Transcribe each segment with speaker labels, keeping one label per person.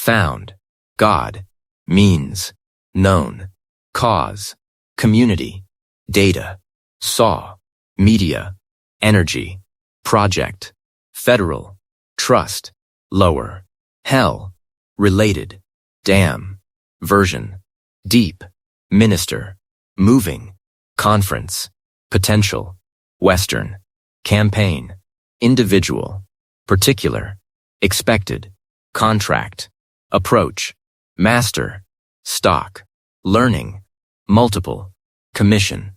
Speaker 1: found, God, means, known, cause, community, data, saw, media, energy, project, federal, trust, lower, hell, related, dam, version, deep, minister, moving, conference, potential, western, campaign, individual, particular, expected, contract, approach, master, stock, learning, multiple, commission,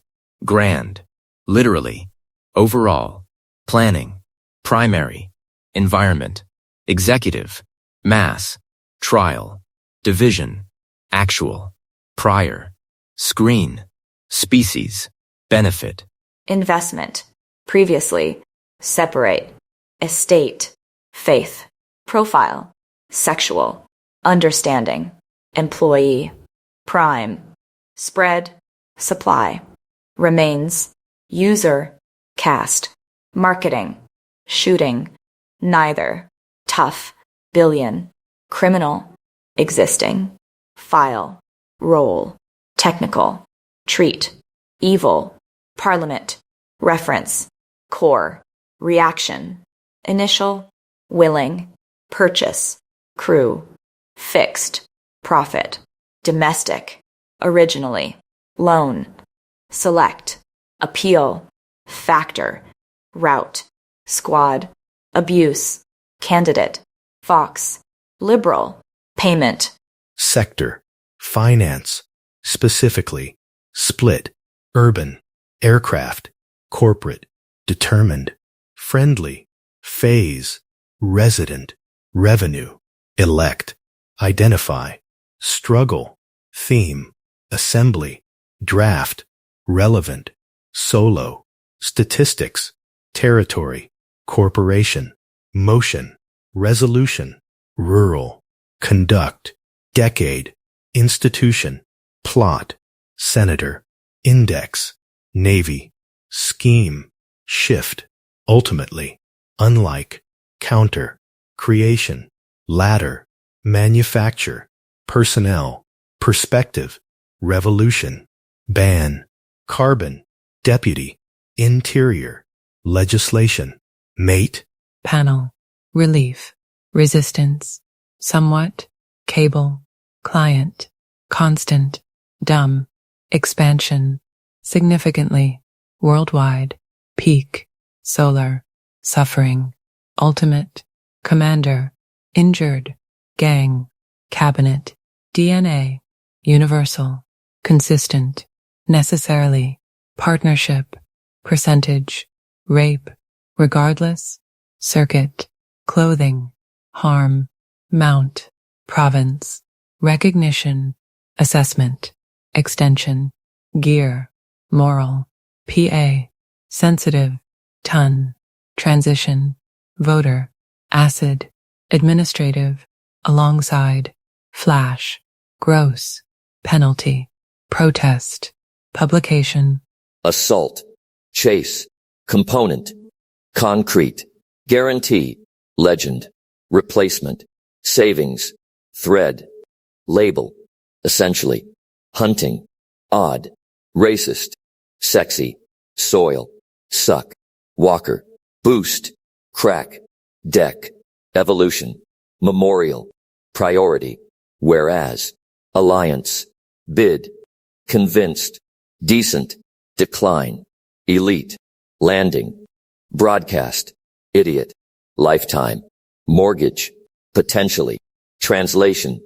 Speaker 1: grand, literally, overall, planning, primary, environment, executive, mass, trial, division, actual, prior, screen, species, benefit,
Speaker 2: investment, previously, separate, estate, faith, profile, sexual, understanding, employee, prime, spread, supply, remains, user, cast, marketing, shooting, neither, tough, billion, criminal, existing, file, role, technical, treat, evil, parliament, reference, core, reaction, initial, willing, purchase, crew, fixed, profit, domestic, originally, loan, select, appeal, factor, route, squad, abuse, candidate, fox, liberal, payment,
Speaker 3: sector, finance, specifically, split, urban, aircraft, corporate, determined, friendly, phase, resident, revenue, elect, identify, struggle, theme, assembly, draft, relevant, solo, statistics, territory, corporation, motion, resolution, rural, conduct, decade, institution, plot, senator, index, navy, scheme, shift, ultimately, unlike, counter, creation, ladder, manufacture, personnel, perspective, revolution, ban, carbon, deputy, interior, legislation, mate,
Speaker 4: panel, relief, resistance, somewhat, cable, client, constant, dumb, expansion, significantly, worldwide, peak, solar, suffering, ultimate, commander, injured, gang, cabinet, DNA, universal, consistent, necessarily, partnership, percentage, rape, regardless, circuit, clothing, harm, mount, province, recognition, assessment, extension, gear, moral, PA, sensitive, ton, transition, voter, acid, administrative, alongside, flash, gross, penalty, protest, publication,
Speaker 5: assault, chase, component, concrete, guarantee, legend, replacement, savings, thread, label, essentially, hunting, odd, racist, sexy, soil, suck, walker, boost, crack, deck, evolution, memorial, priority, whereas, alliance, bid, convinced, decent, decline, elite, landing, broadcast, idiot, lifetime, mortgage, potentially, translation,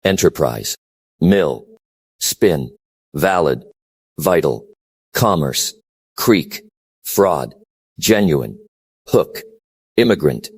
Speaker 5: enterprise, mill, spin, valid, vital, commerce, creek, fraud, genuine, hook, immigrant,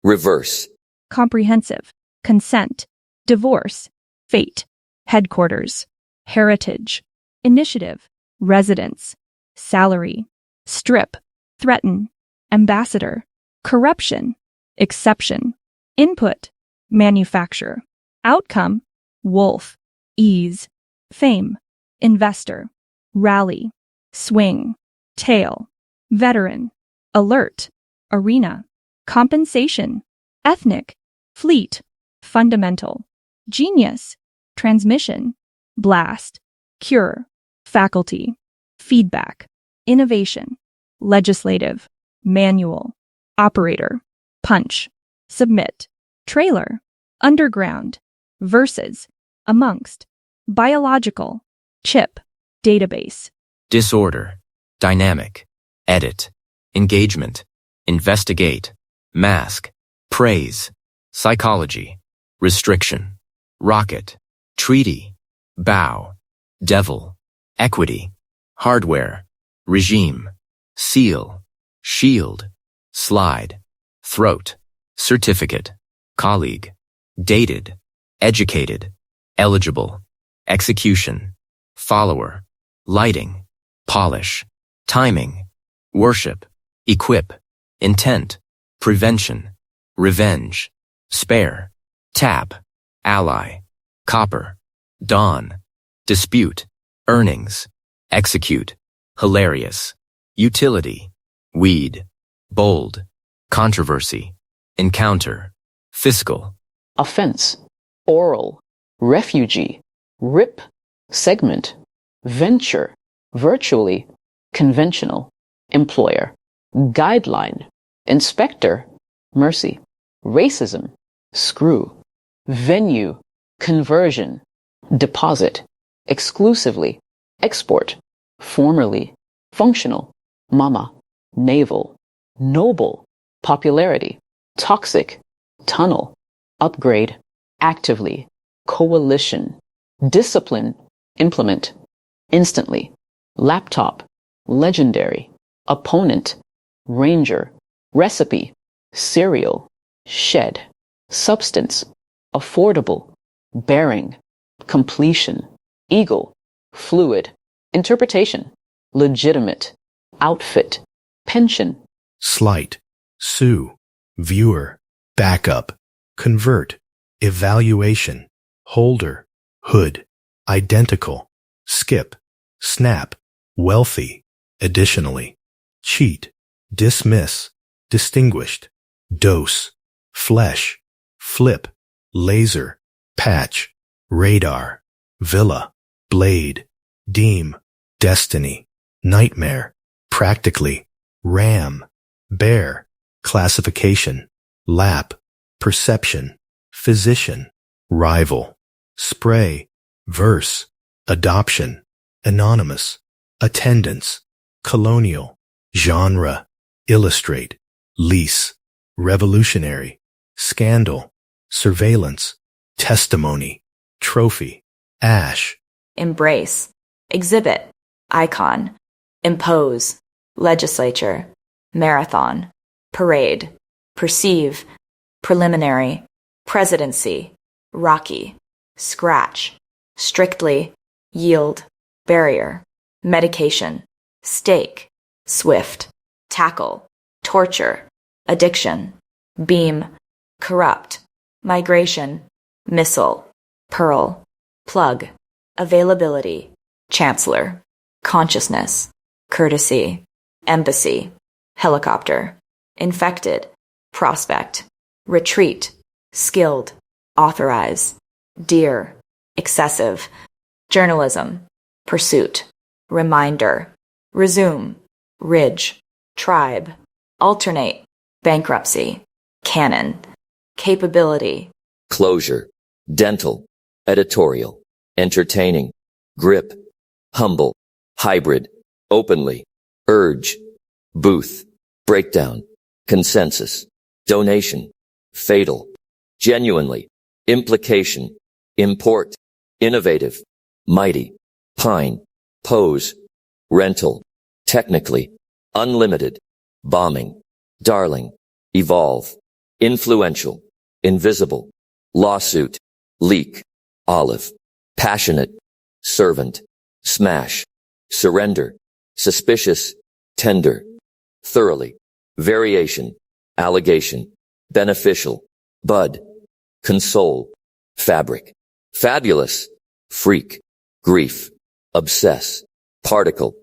Speaker 5: reverse,
Speaker 6: comprehensive, consent, divorce, fate, headquarters, heritage, initiative, residence, salary, strip, threaten, ambassador, corruption, exception, input, manufacture, outcome, wolf, ease, fame, investor, rally, swing, tail, veteran, alert, arena, compensation, ethnic, fleet, fundamental, genius, transmission, blast, cure, faculty, feedback, innovation, legislative, manual, operator, punch, submit, trailer, underground, versus, amongst, biological, chip, database.
Speaker 1: Disorder, dynamic, edit, engagement, investigate, mask, praise, psychology, restriction, rocket, treaty, bow, devil, equity, hardware, regime, seal, shield, slide, throat, certificate, colleague, dated, educated, eligible, execution, follower, lighting, polish, timing, worship, equip, intent, prevention, revenge, spare, tap, ally, copper, dawn, dispute, earnings, execute, hilarious, utility, weed, bold, controversy, encounter, fiscal,
Speaker 7: offense, oral, refugee, rip, segment, venture, virtually, conventional, employer, guideline, inspector, mercy, racism, screw, venue, conversion, deposit, exclusively, export, formerly, functional, mama, naval, noble, popularity, toxic, tunnel, upgrade, actively, coalition, discipline, implement, instantly, laptop, legendary, opponent, ranger, recipe, cereal, shed, substance, affordable, bearing, completion, eagle, fluid, interpretation, legitimate, outfit, pension,
Speaker 3: slight, sue, viewer, backup, convert, evaluation, holder, hood, identical, skip, snap, wealthy, additionally, cheat, dismiss, distinguished, dose, flesh, flip, laser, patch, radar, villa, blade, deem, destiny, nightmare, practically, ram, bear, classification, lap, perception, physician, rival, spray, verse, adoption, anonymous, attendance, colonial, genre, illustrate, lease, revolutionary, scandal, surveillance, testimony, trophy, ash,
Speaker 2: embrace, exhibit, icon, impose, legislature, marathon, parade, perceive, preliminary, presidency, rocky, scratch, strictly, yield, barrier, medication, stake, swift, tackle, torture, addiction, beam, corrupt, migration, missile, pearl, plug, availability, chancellor, consciousness, courtesy, embassy, helicopter, infected, prospect, retreat, skilled, authorize, dear, excessive, journalism, pursuit, reminder, resume, ridge, tribe, alternate, bankruptcy, canon, capability,
Speaker 5: closure, dental, editorial, entertaining, grip, humble, hybrid, openly, urge, booth, breakdown, consensus, donation, fatal, genuinely, implication, import, innovative, mighty, pine, pose, rental, technically, unlimited, bombing, darling, evolve, influential, invisible, lawsuit, leak, olive, passionate, servant, smash, surrender, suspicious, tender, thoroughly, variation, allegation, beneficial, bud, console, fabric, fabulous, freak, grief, obsess, particle,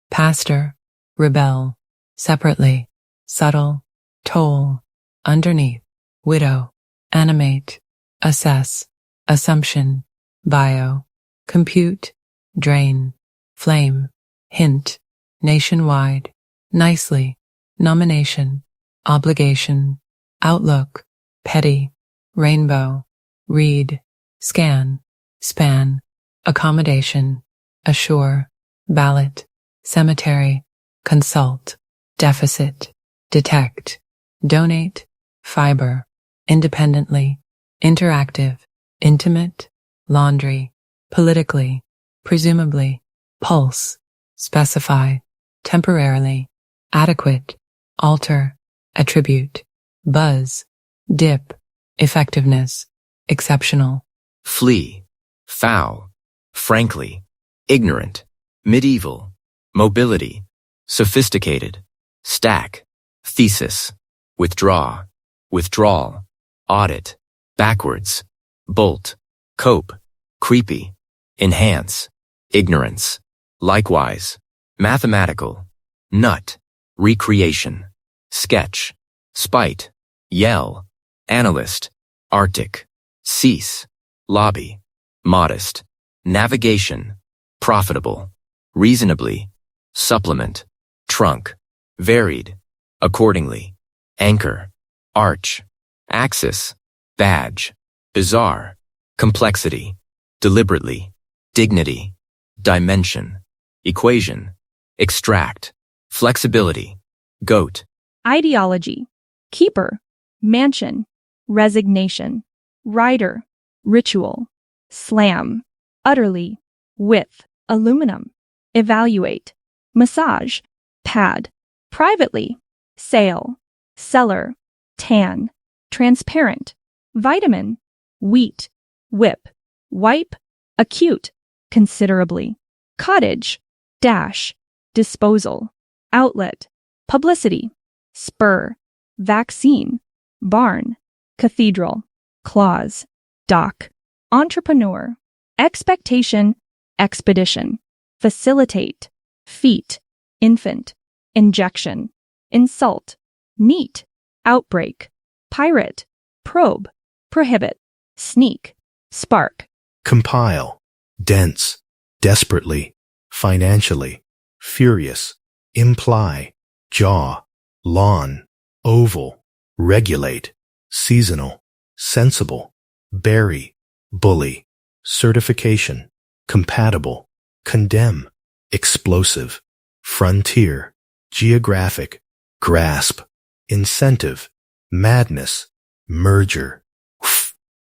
Speaker 4: pastor, rebel, separately, subtle, toll, underneath, widow, animate, assess, assumption, bio, compute, drain, flame, hint, nationwide, nicely, nomination, obligation, outlook, petty, rainbow, read, scan, span, accommodation, assure, ballot, cemetery, consult, deficit, detect, donate, fiber, independently, interactive, intimate, laundry, politically, presumably, pulse, specify, temporarily, adequate, alter, attribute, buzz, dip, effectiveness, exceptional,
Speaker 1: flee, foul, frankly, ignorant, medieval, mobility, sophisticated, stack, thesis, withdraw, withdrawal, audit, backwards, bolt, cope, creepy, enhance, ignorance, likewise, mathematical, nut, recreation, sketch, spite, yell, analyst, arctic, cease, lobby, modest, navigation, profitable, reasonably, supplement, trunk, varied, accordingly, anchor, arch, axis, badge, bizarre, complexity, deliberately, dignity, dimension, equation, extract, flexibility, goat,
Speaker 6: ideology, keeper, mansion, resignation, rider, ritual, slam, utterly, width, aluminum, evaluate, massage, pad, privately, sale, cellar, tan, transparent, vitamin, wheat, whip, wipe, acute, considerably, cottage, dash, disposal, outlet, publicity, spur, vaccine, barn, cathedral, clause, dock, entrepreneur, expectation, expedition, facilitate, feet, infant, injection, insult, neat, outbreak, pirate, probe, prohibit, sneak, spark,
Speaker 3: compile, dense, desperately, financially, furious, imply, jaw, lawn, oval, regulate, seasonal, sensible, bury, bully, certification, compatible, condemn, explosive, frontier, geographic, grasp, incentive, madness, merger,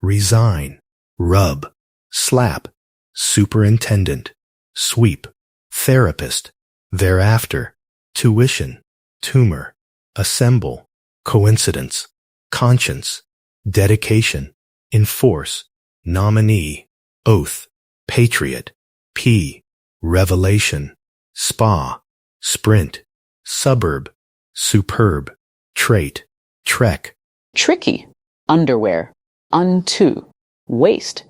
Speaker 3: resign, rub, slap, superintendent, sweep, therapist, thereafter, tuition, tumor, assemble, coincidence, conscience, dedication, enforce, nominee, oath, patriot, P, revelation, spa, sprint, suburb, superb, trait, trek,
Speaker 7: tricky, underwear, unto, waste,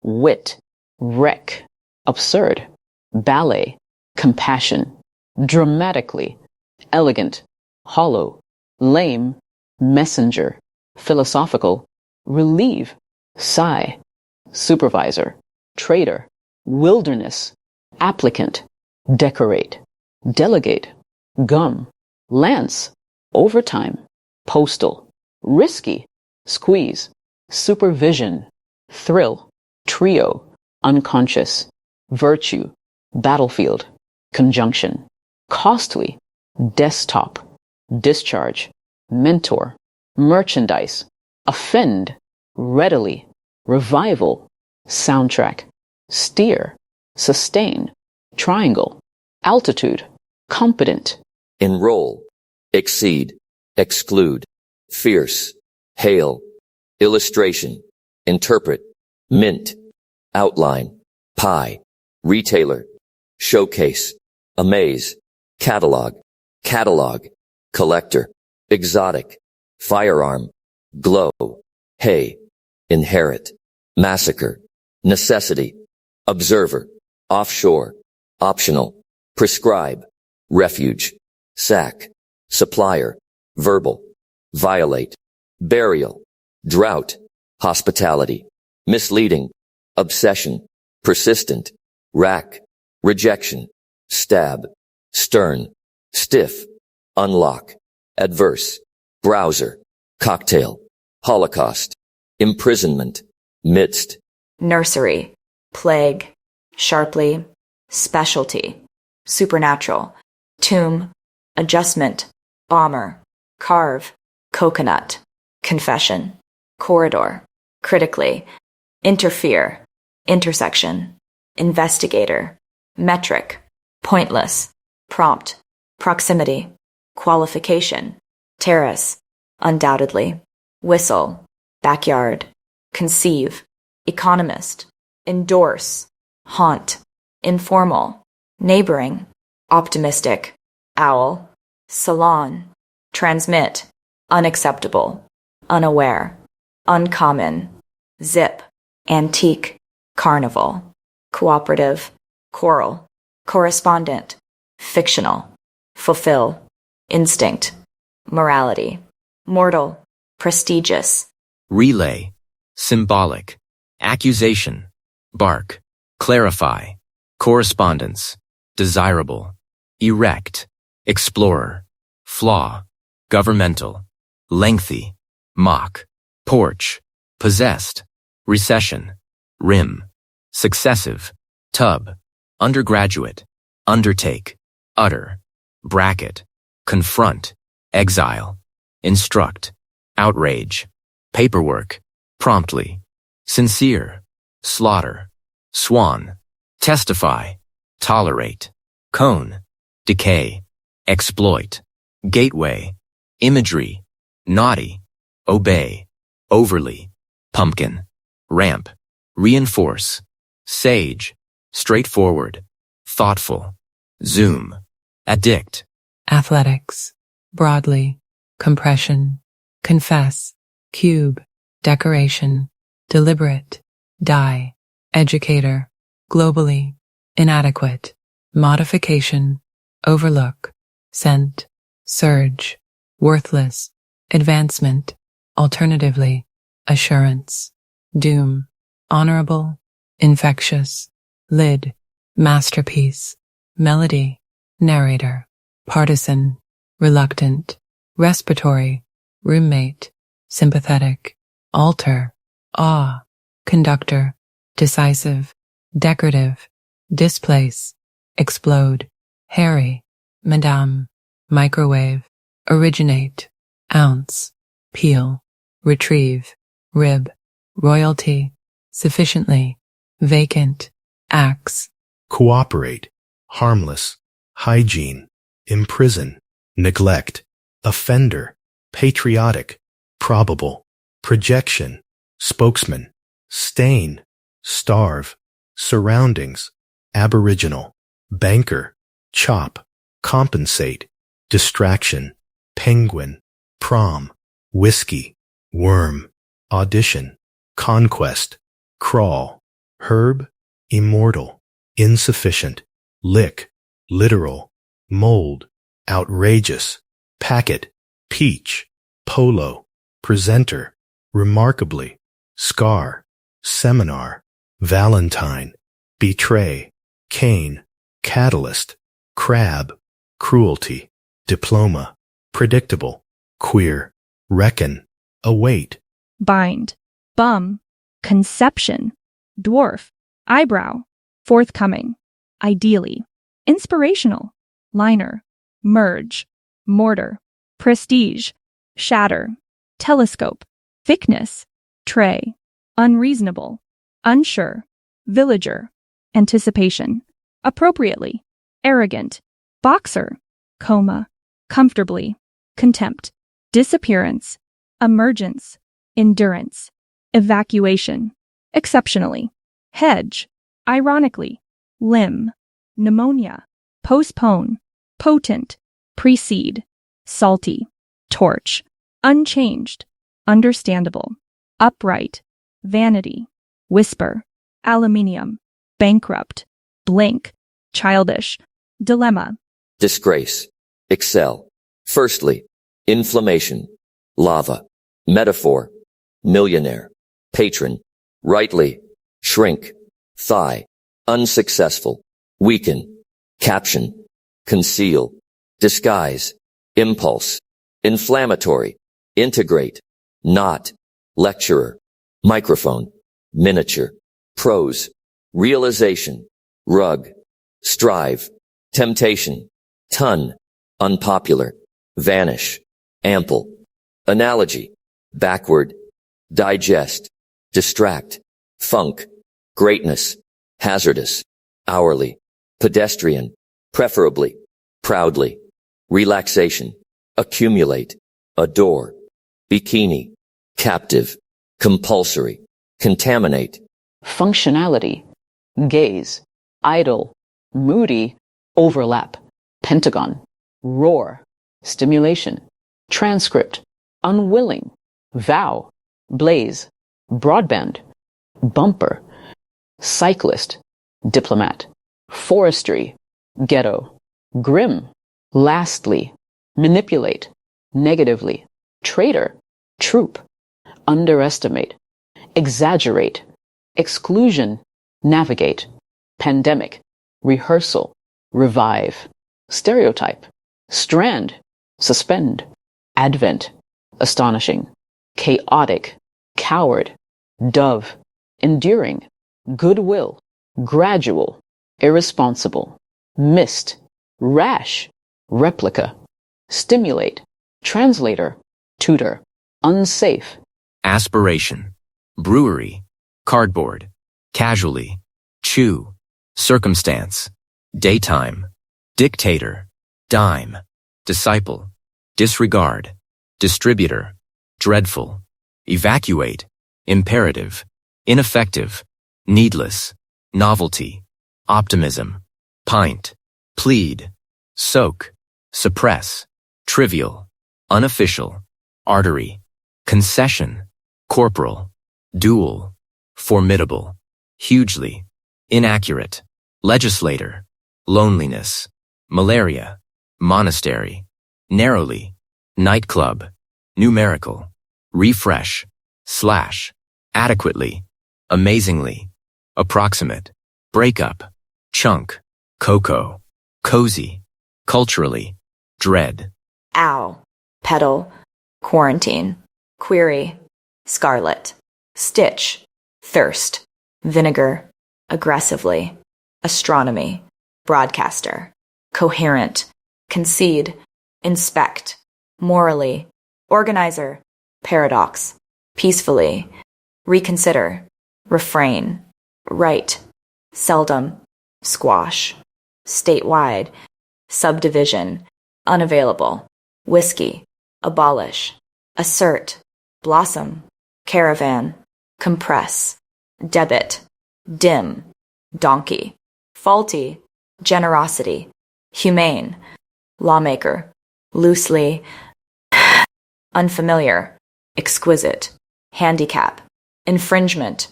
Speaker 7: wit, wreck, absurd, ballet, compassion, dramatically, elegant, hollow, lame, messenger, philosophical, relieve, sigh, supervisor, trader, wilderness, applicant, decorate, delegate, gum, lance, overtime, postal, risky, squeeze, supervision, thrill, trio, unconscious, virtue, battlefield, conjunction, costly, desktop, discharge, mentor, merchandise, offend, readily, revival, soundtrack, steer, sustain, triangle, altitude, competent,
Speaker 5: enroll, exceed, exclude, fierce, hail, illustration, interpret, mint, outline, pie, retailer, showcase, amaze, catalog, collector, exotic, firearm, glow, hay, inherit, massacre, necessity, observer, offshore, optional, prescribe, refuge, sack, supplier, verbal, violate, burial, drought, hospitality, misleading, obsession, persistent, rack, rejection, stab, stern, stiff, unlock, adverse, browser, cocktail, holocaust, imprisonment, midst,
Speaker 2: nursery, plague, sharply, specialty, supernatural, tomb, adjustment, bomber, carve, coconut, confession, corridor, critically, interfere, intersection, investigator, metric, pointless, prompt, proximity, qualification, terrace, undoubtedly, whistle, backyard, conceive, economist, endorse, haunt, informal, neighboring, optimistic, owl, salon, transmit, unacceptable, unaware, uncommon, zip, antique, carnival, cooperative, choral, correspondent, fictional, fulfill, instinct, morality, mortal, prestigious,
Speaker 1: relay, symbolic, accusation, bark, clarify, correspondence, desirable, erect, explorer, flaw, governmental, lengthy, mock, porch, possessed, recession, rim, successive, tub, undergraduate, undertake, utter, bracket, confront, exile, instruct, outrage, paperwork, promptly, sincere, slaughter, swan, testify, tolerate, cone, decay, exploit, gateway, imagery, naughty, obey, overly, pumpkin, ramp, reinforce, sage, straightforward, thoughtful, zoom, addict,
Speaker 4: athletics, broadly, compression, confess, cube, decoration, deliberate, die, educator, globally, inadequate, modification, overlook, scent, surge, worthless, advancement, alternatively, assurance, doom, honorable, infectious, lid, masterpiece, melody, narrator, partisan, reluctant, respiratory, roommate, sympathetic, alter, awe, conductor, decisive, decorative, displace, explode, hairy, madame, microwave, originate, ounce, peel, retrieve, rib, royalty, sufficiently, vacant, axe,
Speaker 3: cooperate, harmless, hygiene, imprison, neglect, offender, patriotic, probable, projection, spokesman, stain, starve, surroundings, aboriginal, banker, chop, compensate, distraction, penguin, prom, whiskey, worm, audition, conquest, crawl, herb, immortal, insufficient, lick, literal, mold, outrageous, packet, peach, polo, presenter, remarkably, scar, seminar, valentine, betray, cane, catalyst, crab, cruelty, diploma, predictable, queer, reckon, await,
Speaker 6: bind, bum, conception, dwarf, eyebrow, forthcoming, ideally, inspirational, liner, merge, mortar, prestige, shatter, telescope, thickness, tray, unreasonable, unsure, villager, anticipation, appropriately, arrogant, boxer, coma, comfortably, contempt, disappearance, emergence, endurance, evacuation, exceptionally, hedge, ironically, limb, pneumonia, postpone, potent, precede, salty, torch, unchanged, understandable, upright, vanity, whisper, aluminium, bankrupt, blink, childish, dilemma,
Speaker 5: disgrace, excel. Firstly, inflammation, lava, metaphor, millionaire, patron, rightly, shrink, thigh, unsuccessful, weaken, caption, conceal, disguise, impulse, inflammatory, integrate, not, lecturer, microphone, miniature, prose, realization, rug, strive, temptation, ton, unpopular, vanish, ample, analogy, backward, digest, distract, funk, greatness, hazardous, hourly, pedestrian, preferably, proudly, relaxation, accumulate, adore, bikini, captive, compulsory, contaminate,
Speaker 7: functionality, gaze, idle, moody, overlap, pentagon, roar, stimulation, transcript, unwilling, vow, blaze, broadband, bumper, cyclist, diplomat, forestry, ghetto, grim, lastly, manipulate, negatively, traitor, troop, underestimate, exaggerate, exclusion, navigate, pandemic, rehearsal, revive, stereotype, strand, suspend, advent, astonishing, chaotic, coward, dove, enduring, goodwill, gradual, irresponsible, mist, rash, replica, stimulate, translator, tutor, unsafe,
Speaker 1: aspiration, brewery, cardboard, casually, chew, circumstance, daytime, dictator, dime, disciple, disregard, distributor, dreadful, evacuate, imperative, ineffective, needless, novelty, optimism, pint, plead, soak, suppress, trivial, unofficial, artery, concession, corporal, dual, formidable, hugely, inaccurate, legislator, loneliness, malaria, monastery, narrowly, nightclub, numerical, refresh, slash, adequately, amazingly, approximate, breakup, chunk, cocoa, cozy, culturally, dread,
Speaker 2: ow, pedal, quarantine, query, scarlet, stitch, thirst, vinegar, aggressively, astronomy, broadcaster, coherent, concede, inspect, morally, organizer, paradox, peacefully, reconsider, refrain, right, seldom, squash, statewide, subdivision, unavailable, whiskey, abolish, assert, blossom, caravan, compress, debit, dim, donkey, faulty, generosity, humane, lawmaker, loosely, unfamiliar, exquisite, handicap, infringement,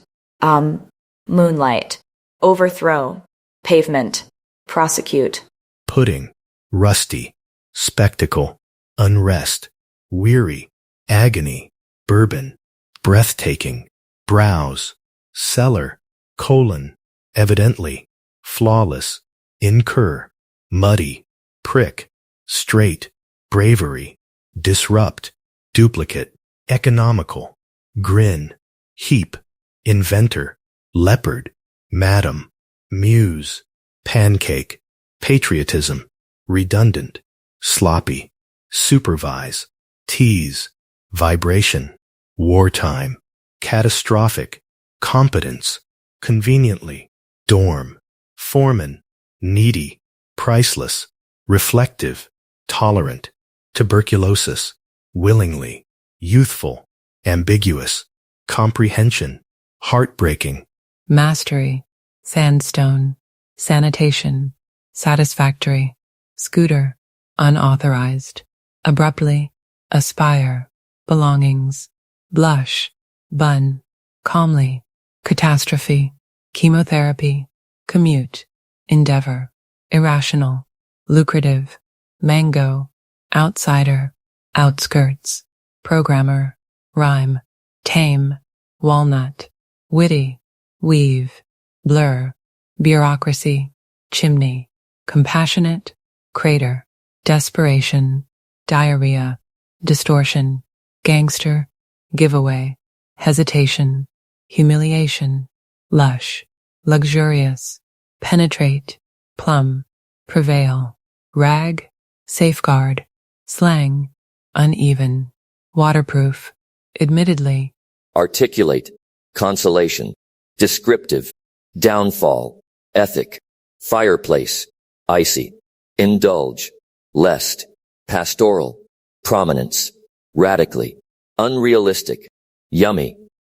Speaker 2: moonlight, overthrow, pavement, prosecute,
Speaker 3: pudding, rusty, spectacle, unrest, weary, agony, bourbon, breathtaking, browse, cellar, colon, evidently, flawless, incur, muddy, prick, straight, bravery, disrupt, duplicate, economical, grin, heap, inventor, leopard, madam, muse, pancake, patriotism, redundant, sloppy, supervise, tease, vibration, wartime, catastrophic, competence, conveniently, dorm, foreman, needy, priceless, reflective, tolerant, tuberculosis, willingly, youthful, ambiguous, comprehension, heartbreaking,
Speaker 4: mastery, sandstone, sanitation, satisfactory, scooter, unauthorized, abruptly, aspire, belongings, blush, bun, calmly, catastrophe, chemotherapy, commute, endeavor, irrational, lucrative, mango, outsider, outskirts, programmer, rhyme, tame, walnut, witty, weave, blur, bureaucracy, chimney, compassionate, crater, desperation, diarrhea, distortion, gangster, giveaway, hesitation, humiliation, lush, luxurious, penetrate, plumb, prevail, rag, safeguard, slang, uneven, waterproof, admittedly,
Speaker 5: articulate, consolation, descriptive, downfall, ethic, fireplace, icy, indulge, lest, pastoral, prominence, radically, unrealistic, yummy,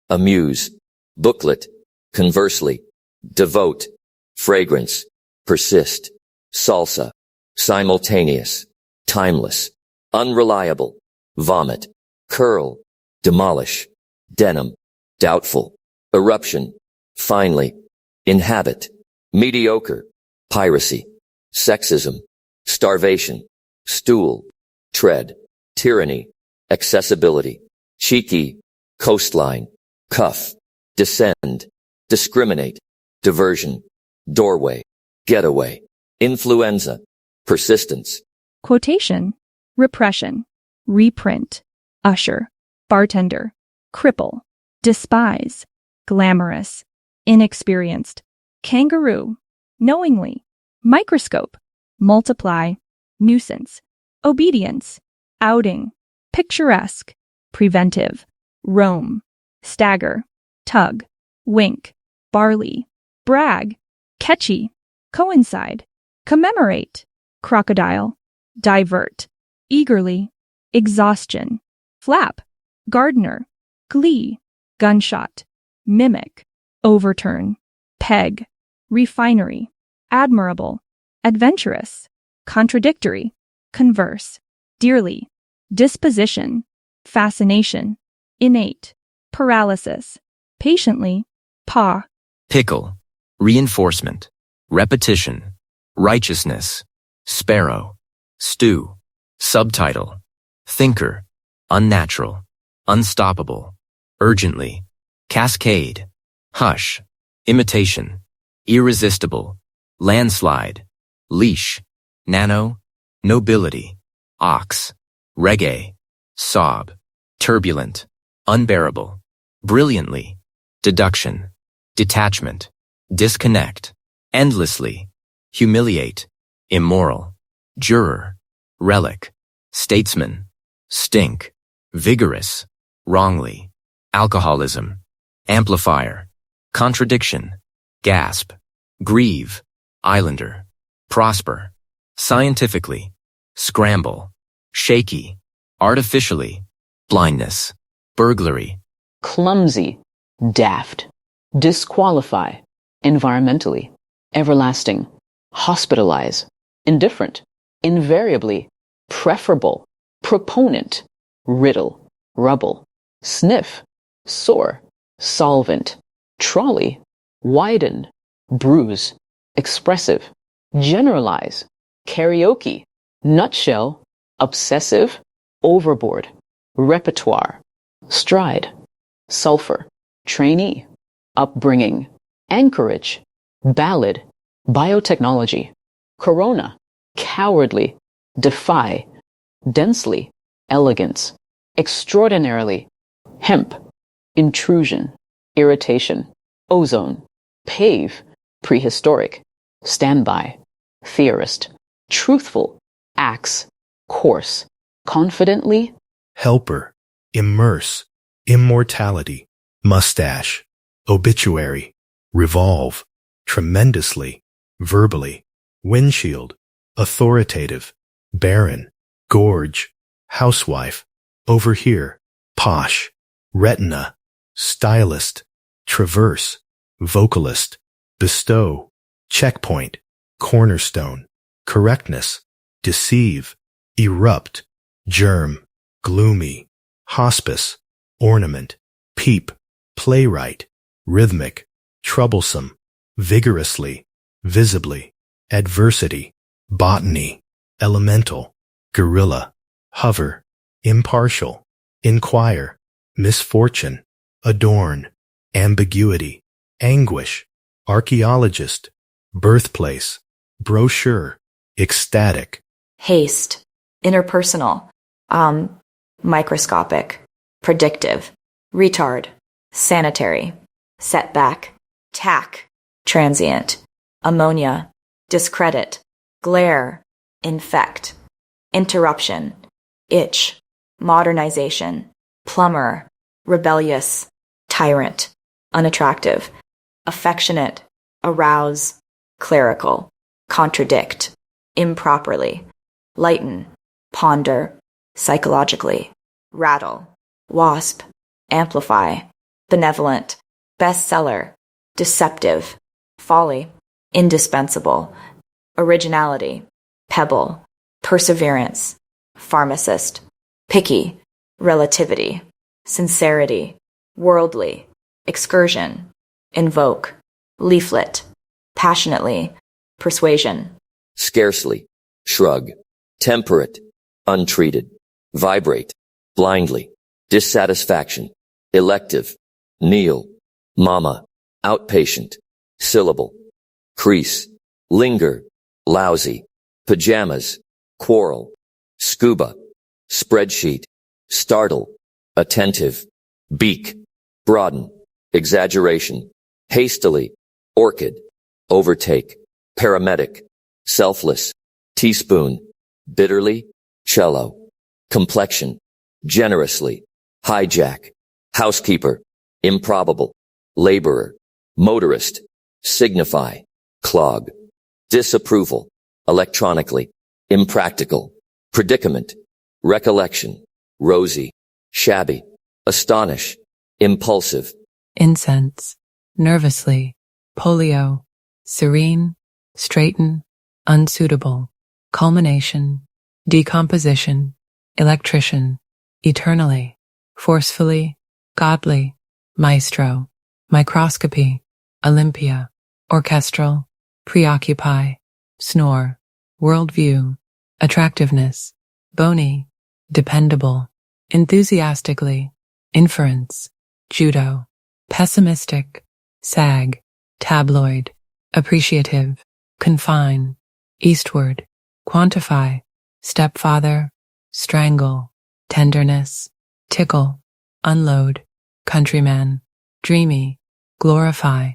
Speaker 5: amuse, booklet, conversely, devote, fragrance, persist, salsa, simultaneous, timeless, unreliable, vomit, curl, demolish, denim, doubtful, eruption, finally, inhabit, mediocre, piracy, sexism, starvation, stool, tread, tyranny, accessibility, cheeky, coastline, cuff, descend, discriminate, diversion, doorway, getaway, influenza, persistence.
Speaker 6: Quotation, repression, reprint, usher, bartender, cripple, despise, glamorous, inexperienced, kangaroo, knowingly, microscope, multiply, nuisance, obedience, outing, picturesque, preventive, roam, stagger, tug, wink, barley, brag, catchy, coincide, commemorate, crocodile, divert, eagerly, exhaustion, flap, gardener, glee, gunshot, mimic, overturn, peg, refinery, admirable, adventurous, contradictory, converse, dearly, disposition, fascination, innate, paralysis, patiently, paw,
Speaker 1: pickle, reinforcement, repetition, righteousness, sparrow, stew, subtitle, thinker, unnatural, unstoppable, urgently, cascade, hush, imitation, irresistible, landslide, leash, nano, nobility, ox, reggae, sob, turbulent, unbearable, brilliantly, deduction, detachment, disconnect, endlessly, humiliate, immoral, juror, relic, statesman, stink, vigorous, wrongly, alcoholism, amplifier, contradiction, gasp, grieve, islander, prosper, scientifically, scramble, shaky, artificially, blindness, burglary,
Speaker 7: clumsy, daft, disqualify, environmentally, everlasting, hospitalize, indifferent, invariably, preferable, proponent, riddle, rubble, sniff, sore, solvent, trolley, widen, bruise, expressive, generalize, karaoke, nutshell, obsessive, overboard, repertoire, stride, sulfur, trainee, upbringing, anchorage, ballad, biotechnology, corona, cowardly, defy, densely, elegance, extraordinarily, hemp, intrusion, irritation, ozone, pave, prehistoric, standby, theorist, truthful, axe, coarse, confidently,
Speaker 3: helper, immerse, immortality, mustache, obituary, revolve, tremendously, verbally, windshield, authoritative, barren, gorge, housewife, overhear, posh, retina, stylist, traverse, vocalist, bestow, checkpoint, cornerstone, correctness, deceive, erupt, germ, gloomy, hospice, ornament, peep, playwright, rhythmic, troublesome, vigorously, visibly, adversity, botany, elemental, gorilla, hover, impartial, inquire, misfortune, adorn, ambiguity, anguish, archaeologist, birthplace, brochure, ecstatic,
Speaker 2: haste, interpersonal, microscopic, predictive, retard, sanitary, setback, tack, transient, ammonia, discredit, glare, infect, interruption, itch, modernization, plumber, rebellious, tyrant, unattractive, affectionate, arouse, clerical, contradict, improperly, lighten, ponder, psychologically, rattle, wasp, amplify, benevolent, bestseller, deceptive, folly, indispensable, originality, pebble, perseverance, pharmacist, picky, relativity, sincerity, worldly, excursion, invoke, leaflet, passionately, persuasion,
Speaker 5: scarcely, shrug, temperate, untreated, vibrate, blindly, dissatisfaction, elective, kneel, mama, outpatient, syllable, crease, linger, lousy, pajamas, quarrel, scuba, spreadsheet, startle, attentive, beak, broaden, exaggeration, hastily, orchid, overtake, paramedic, selfless, teaspoon, bitterly, cello, complexion, generously, hijack, housekeeper, improbable, laborer, motorist, signify, clog, disapproval, electronically, impractical, predicament, recollection, rosy, shabby, astonish, impulsive,
Speaker 4: incense, nervously, polio, serene, straighten, unsuitable, culmination, decomposition, electrician, eternally, forcefully, godly, maestro, microscopy, Olympia, orchestral, preoccupy, snore, worldview, attractiveness, bony, dependable, enthusiastically, inference, judo, pessimistic, sag, tabloid, appreciative, confine, eastward, quantify, stepfather, strangle, tenderness, tickle, unload, countryman, dreamy, glorify,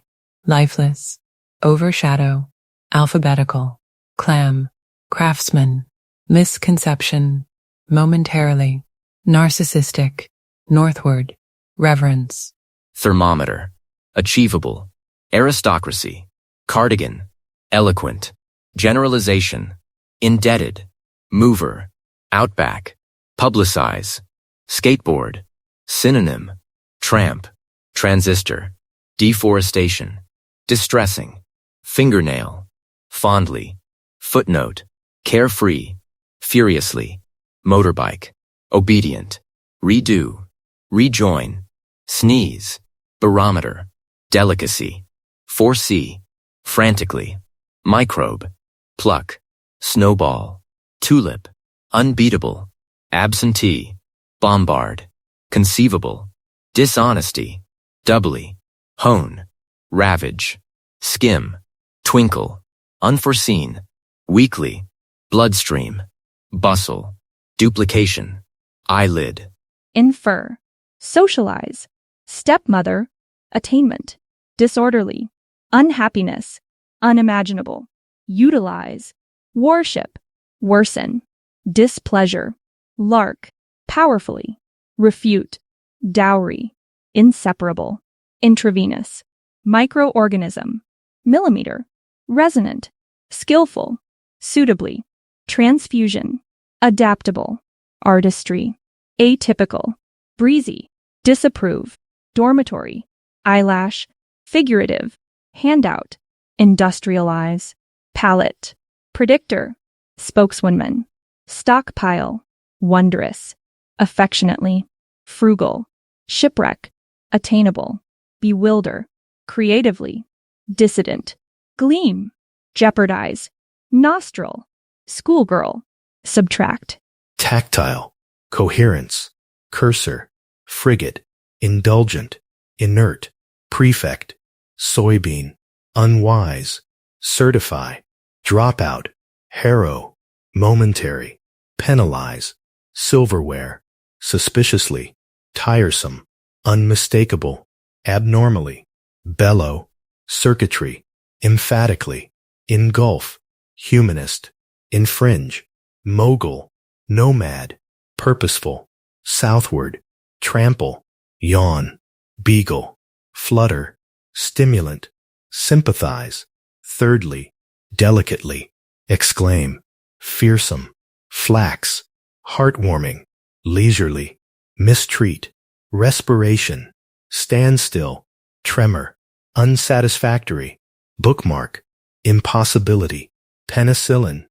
Speaker 4: lifeless, overshadow, alphabetical, clam, craftsman, misconception, momentarily, narcissistic, northward, reverence,
Speaker 1: thermometer, achievable, aristocracy, cardigan, eloquent, generalization, indebted, mover, outback, publicize, skateboard, synonym, tramp, transistor, deforestation, distressing, fingernail, fondly, footnote, carefree, furiously, motorbike, obedient, redo, rejoin, sneeze, barometer, delicacy, foresee, frantically, microbe, pluck, snowball, tulip, unbeatable, absentee, bombard, conceivable, dishonesty, doubly, hone, ravage, skim, twinkle, unforeseen, weekly, bloodstream, bustle, duplication, eyelid,
Speaker 6: infer, socialize, stepmother, attainment, disorderly, unhappiness, unimaginable, utilize, worship, worsen, displeasure, lark, powerfully, refute, dowry, inseparable, intravenous, microorganism, millimeter, resonant, skillful, suitably, transfusion, adaptable, artistry, atypical, breezy, disapprove, dormitory, eyelash, figurative, handout, industrialize, palette, predictor, spokeswoman, stockpile, wondrous, affectionately, frugal, shipwreck, attainable, bewilder, creatively, dissident, gleam, jeopardize, nostril, schoolgirl, subtract,
Speaker 3: tactile, coherence, cursor, frigate, indulgent, inert, prefect, soybean, unwise, certify, dropout, harrow, momentary, penalize, silverware, suspiciously, tiresome, unmistakable, abnormally, bellow, circuitry, emphatically, engulf, humanist, infringe, mogul, nomad, purposeful, southward, trample, yawn, beagle, flutter, stimulant, sympathize, thirdly, delicately, exclaim, fearsome, flax, heartwarming, leisurely, mistreat, respiration, standstill, tremor, unsatisfactory, bookmark, impossibility, penicillin,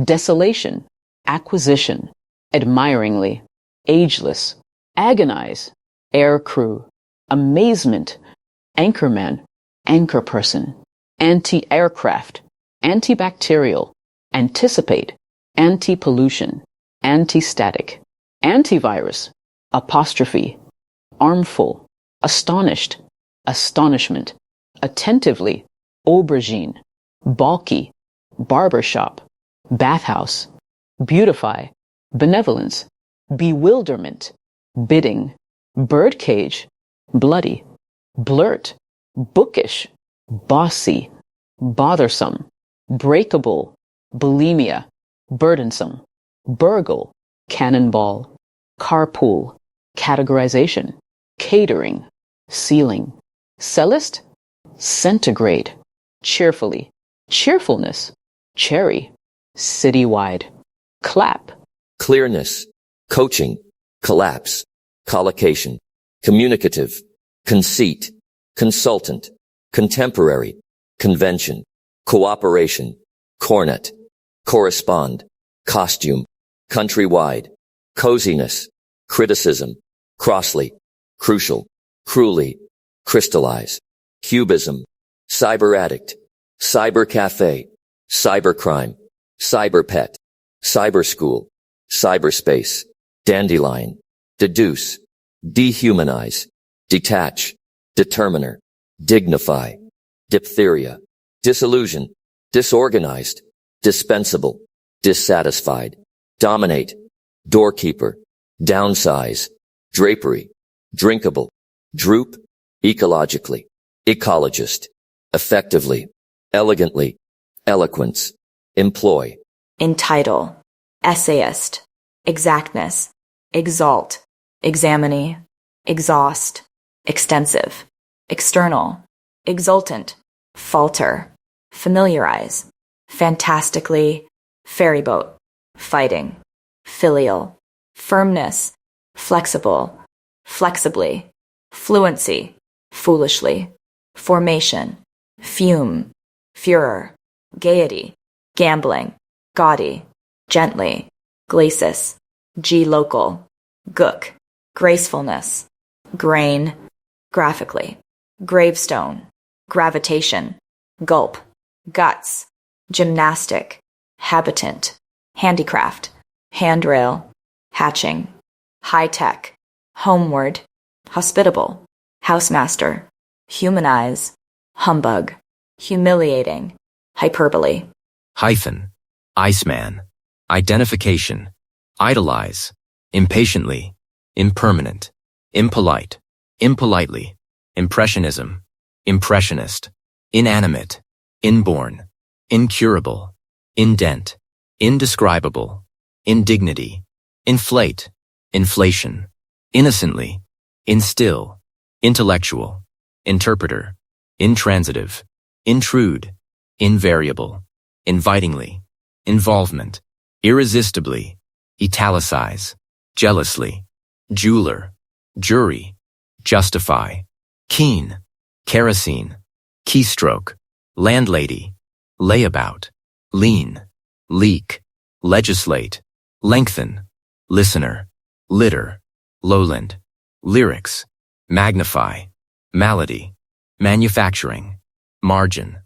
Speaker 7: desolation, acquisition, admiringly, ageless, agonize, air crew, amazement, anchorman, anchor person, anti-aircraft, antibacterial, anticipate, anti-pollution, anti-static, antivirus, apostrophe, armful, astonished, astonishment, attentively, aubergine, balky, barbershop, bathhouse, beautify, benevolence, bewilderment, bidding, birdcage, bloody, blurt, bookish, bossy, bothersome, breakable, bulimia, burdensome, burgle, cannonball, carpool, categorization, catering, ceiling, cellist, centigrade, cheerfully, cheerfulness, cherry, citywide, clap,
Speaker 5: clearness, coaching, collapse, collocation, communicative, conceit, consultant, contemporary, convention, cooperation, cornet, correspond, costume, countrywide, coziness, criticism, crossly, crucial, cruelly, crystallize, cubism, cyber addict, cyber cafe, cybercrime, cyberpet, cyber school, cyberspace, dandelion, deduce, dehumanize, detach, determiner, dignify, diphtheria, disillusion, disorganized, dispensable, dissatisfied, dominate, doorkeeper, downsize, drapery, drinkable, droop, ecologically, ecologist, effectively, elegantly, eloquence, employ,
Speaker 2: entitle, essayist, exactness, exalt, examine, exhaust, extensive, external, exultant, falter, familiarize, fantastically, ferryboat, fighting, filial, firmness, flexible, flexibly, fluency, foolishly, formation, fume, furor, gaiety, gambling, gaudy, gently, glacis, g-local, gook, gracefulness, grain, graphically, gravestone, gravitation, gulp, guts, gymnastic, habitant, handicraft, handrail, hatching, high-tech, homeward, hospitable, housemaster, humanize, humbug, humiliating, hyperbole,
Speaker 1: hyphen, iceman, identification, idolize, impatiently, impermanent, impolite, impolitely, impressionism, impressionist, inanimate, inborn, incurable, indent, indescribable, indignity, inflate, inflation, innocently, instill, intellectual, interpreter, intransitive, intrude, invariable, invitingly, involvement, irresistibly, italicize, jealously, jeweler, jury, justify, keen, kerosene, keystroke, landlady, layabout, lean, leak, legislate, lengthen, listener, litter, lowland, lyrics, magnify, malady, manufacturing, margin,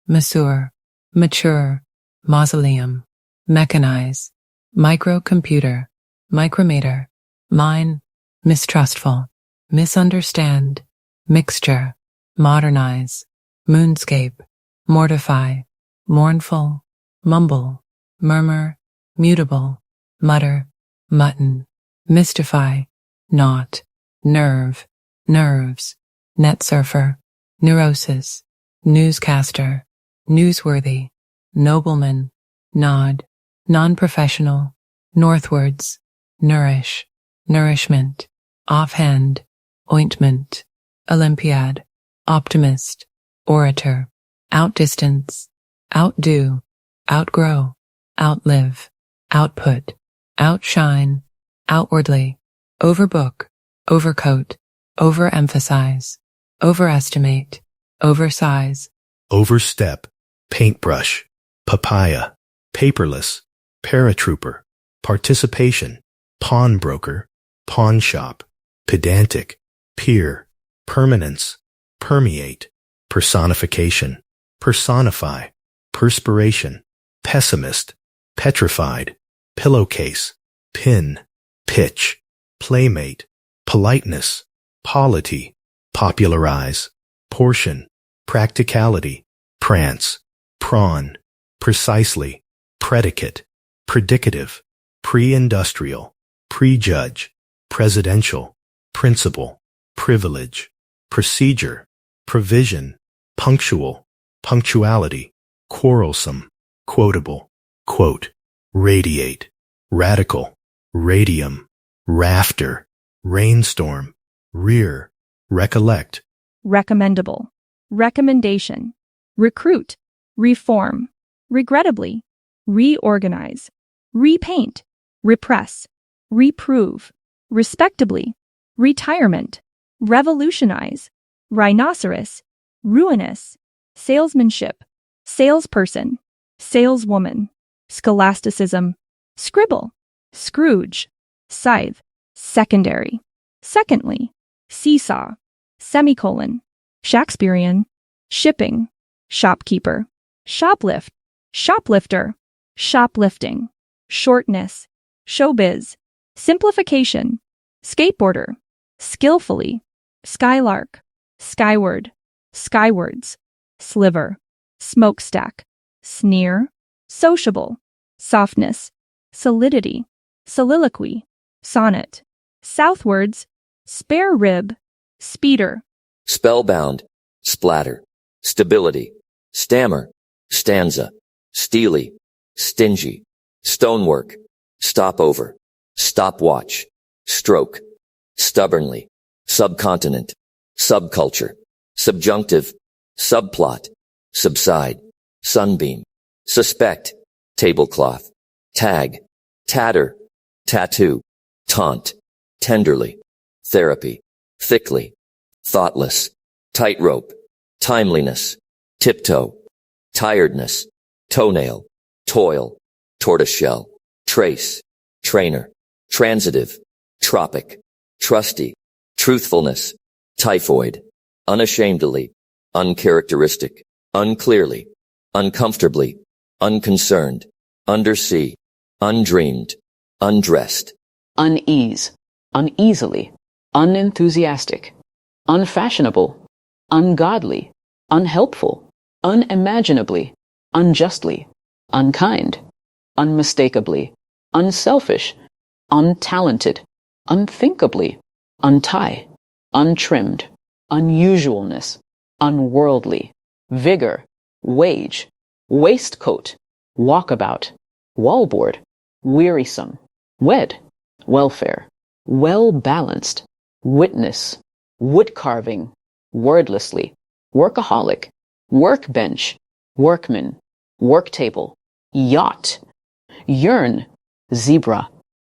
Speaker 4: mature, mature, mausoleum, mechanize, microcomputer, micrometer, mine, mistrustful, misunderstand, mixture, modernize, moonscape, mortify, mournful, mumble, murmur, mutable, mutter, mutton, mystify, knot, nerve, nerves, net surfer, neurosis, newscaster, newsworthy, nobleman, nod, non-professional, northwards, nourish, nourishment, offhand, ointment, Olympiad, optimist, orator, outdistance, outdo, outgrow, outlive, output, outshine, outwardly, overbook, overcoat, overemphasize, overestimate, oversize,
Speaker 3: overstep, paintbrush, papaya, paperless, paratrooper, participation, pawnbroker, pawnshop, pedantic, peer, permanence, permeate, personification, personify, perspiration, pessimist, petrified, pillowcase, pin, pitch, playmate, politeness, polity, popularize, portion, practicality, prance, prawn, precisely, predicate, predicative, pre-industrial, prejudge, presidential, principle, privilege, procedure, provision, punctual, punctuality, quarrelsome, quotable, quote, radiate, radical, radium, rafter, rainstorm, rear, recollect,
Speaker 6: recommendable, recommendation, recruit, reform, regrettably, reorganize, repaint, repress, reprove, respectably, retirement, revolutionize, rhinoceros, ruinous, salesmanship, salesperson, saleswoman, scholasticism, scribble, Scrooge, scythe, secondary, secondly, seesaw, semicolon, Shakespearean, shipping, shopkeeper, shoplift, shoplifter, shoplifting, shortness, showbiz, simplification, skateboarder, skillfully, skylark, skyward, skywards, sliver, smokestack, sneer, sociable, softness, solidity, soliloquy, sonnet, southwards, spare rib, speeder,
Speaker 5: spellbound, splatter, stability, stammer, stanza, steely, stingy, stonework, stopover, stopwatch, stroke, stubbornly, subcontinent, subculture, subjunctive, subplot, subside, sunbeam, suspect, tablecloth, tag, tatter, tattoo, taunt, tenderly, therapy, thickly, thoughtless, tightrope, timeliness, tiptoe, tiredness, toenail, toil, tortoiseshell, trace, trainer, transitive, tropic, trusty, truthfulness, typhoid, unashamedly, uncharacteristic, unclearly, uncomfortably, unconcerned, undersea, undreamed, undressed,
Speaker 7: unease, uneasily, unenthusiastic, unfashionable, ungodly, unhelpful, unimaginably, unjustly, unkind, unmistakably, unselfish, untalented, unthinkably, untie, untrimmed, unusualness, unworldly, vigor, wage, waistcoat, walkabout, wallboard, wearisome, wed, welfare, well-balanced, witness, woodcarving, wordlessly, workaholic, workbench, workman, worktable, yacht, yearn, zebra,